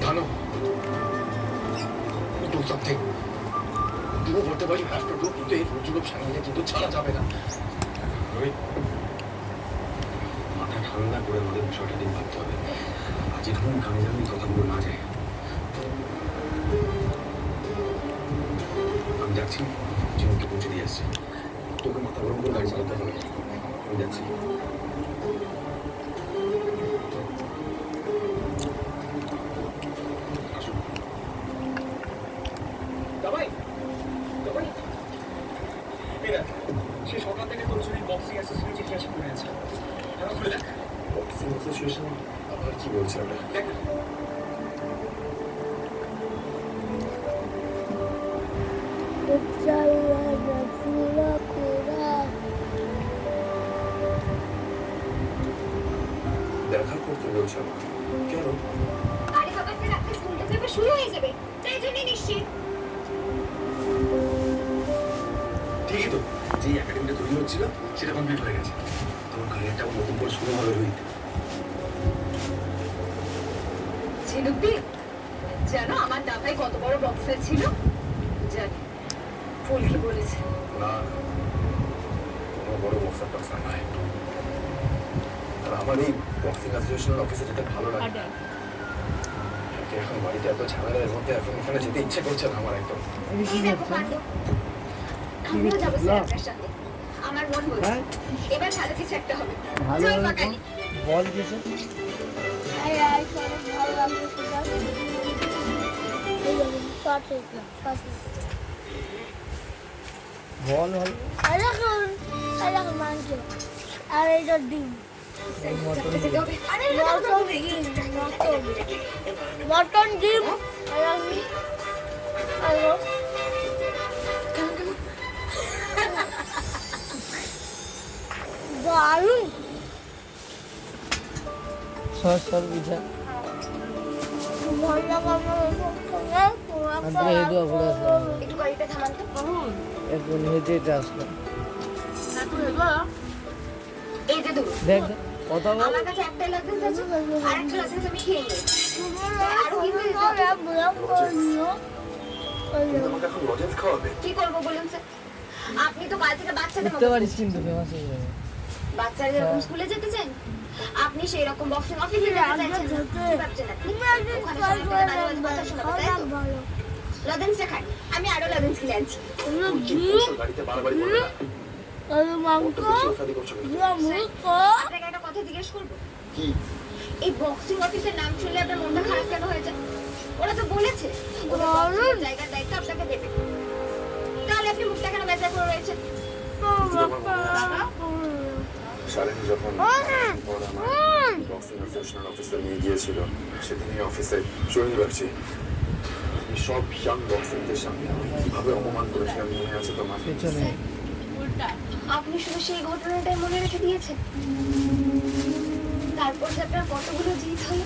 ভালো, do something. Do whatever you have to do. কিন্তু এই রোজগুলো সামনে কিন্তু ছাড়া যাবে না। মাথা ঠান্ডা করে আমাদের বিষয়টা দিন ভাবতে হবে। আজ এরকম কানে যেন এই কথাগুলো না যায়। আমি যাচ্ছি, চিনুকে পৌঁছে দিয়ে আসছি। তোকে মাথা গরম করে গাড়ি চালাতে হবে। আমি যাচ্ছি। সে সকাল থেকে তোর চুরির বক্সিং অ্যাসোসিয়েশন চিঠি আসে পড়ে আছে। এখন খুলে দেখ। বক্সিং অ্যাসোসিয়েশন আবার কি বলছে ওটা? দেখ। দেখা করতে বলছে আমার। কেন? আরে বাবা স্যার, আপনার স্কুলটা তো এবার শুরু হয়ে যাবে, তাই জন্যই নিশ্চিত। ঠিকই তো, যে একাডেমিটা তৈরি হচ্ছিল সেটা কমপ্লিট হয়ে গেছে। তোমার ক্যারিয়ারটা নতুন করে শুরু হবে রোহিত। ঝিনুকদি, জানো আমার দাদাই কত বড় বক্সার ছিল? জানি, ফুল কি বলেছে? না, কোনো বড় বক্সার টক্সার নয়। আর আমার এই বক্সিং অ্যাসোসিয়েশনের অফিসে যেতে ভালো লাগে। এখন বাড়িতে এত ঝামেলার মধ্যে এখন ওখানে যেতে ইচ্ছে করছে না আমার একদম। এই দেখো কাণ্ড, আমিও যাবো স্যার আপনার সাথে। আমার মন বলছে এবার ভালো কিছু একটা হবে। জয় মা কালী। বল কিছু। বল হল আর এইটা ডিম মটন ডিম দারুন সর বুঝা ভালো লাগা আন্দ্রে হেদু আপুরা একটু গাড়িটা থামান তো। এখন হেঁটে আসলো। এই যে দুটো দেখ কথা বল। আমার কাছে একটাই লাইসেন্স আছে, আর একটা লাইসেন্স আমি খেয়ে নিই। আরো কিন্তু তোমাকে এখন লজেন্স খাওয়াবে? কি করবো বলুন স্যার? আপনি তো কাল থেকে বাচ্চাদের বুঝতে মতো পারিস কিন্তু ফেমাস হয়ে যাবে। বাচ্চারা যেরকম স্কুলে যেতে চান, আপনি সেই রকম বক্সিং অফিসে যেতে চাইছেন। কি ভাবছেন আপনি? ওখানে সবাই আপনাকে বাজে বাজে কথা শোনাবে, তাই তো? লজেন্সটা খান, আমি আরো লজেন্স কিনে আনছি। গাড়িতে বারবারই বলবে না। মাংস ওখানে করছো কেন? আপনাকে একটা কথা জিজ্ঞেস করবো? কি? এই বক্সিং অফিসের নাম শুনলে আপনার মনটা খারাপ কেন হয়ে যায়? ওরা তো বলেছে ওরা বক্সিং জায়গার দায়িত্ব আপনাকে দেবে, তাহলে আপনি মুখটা কেন বেঁচে করে রয়েছেন? শালিনী যখন বক্সিং অ্যাসোসিয়েশনের অফিসে নিয়ে গিয়েছিল, সেদিনই অফিসে জয়েন রাখছি। সব ইয়াং বক্সিংদের সামনে আমি কিভাবে অপমান করেছিলাম মনে আছে তোমার? পেছনে আপনি শুধু সেই ঘটনাটাই মনে রেখে দিয়েছেন? তারপর যে আপনার কতগুলো জিত হলো,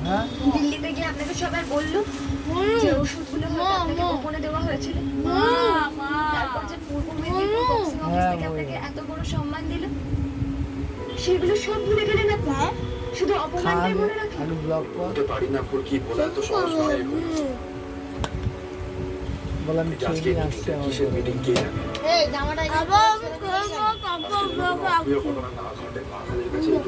হ্যাঁ দিল্লিতে গিয়ে আপনাকে সবাই বললো যে ওষুধগুলো হয়তো আপনাকে গোপনে দেওয়া হয়েছিল। তারপর যে পূর্ব মেদিনীপুর বক্সিং অফিস থেকে আপনাকে এত বড় সম্মান দিল, সেগুলো সব ভুলে গেলেন আপনি? শুধু অপমানটাই মনে রাখলেন? আমি ব্লক কর বলতে পারি না ফুল কি বলা এত সহজ নয় এখন। বললাম আজকে ট্রেনিং আসছে আমার কিসের মিটিং কে জানে? এই জামাটা আবার আজকে ঘটনা না ঘটে মাথাদের কাছে